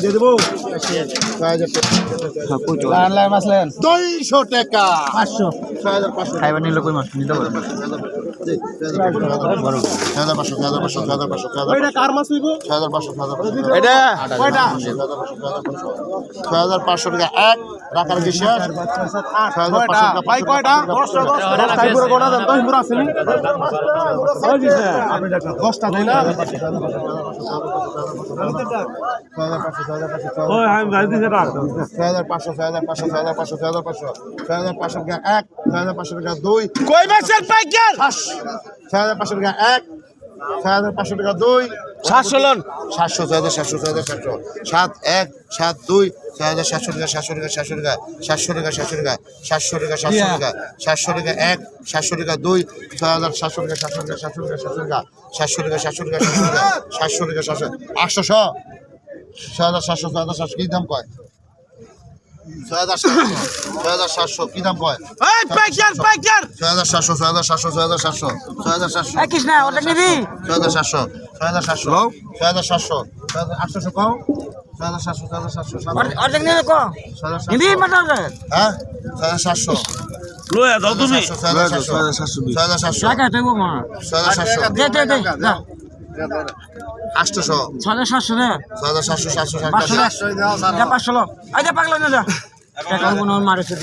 দিয়ে দেবো 200 টাকা 500 খাইবার নিলে কই মাছ নিতে পারবে 6500 টাকা এক রাখার কি শেষ 7,700 কি দাম কয় 6,700 কি দাম কয় 6,700 কৃষ্ণা ওটা নিবি 6,700 কও 6,700 অর্ধেক নিলে কো নিবি মাত্র হ্যাঁ 6,700 লয়া দাও তুমি 6,700 টাকা দেবো মা 6,700 দে 800 7,700 রে 6,700 500 500 আজ পাগলা না যা টাকা কোনো মারেছে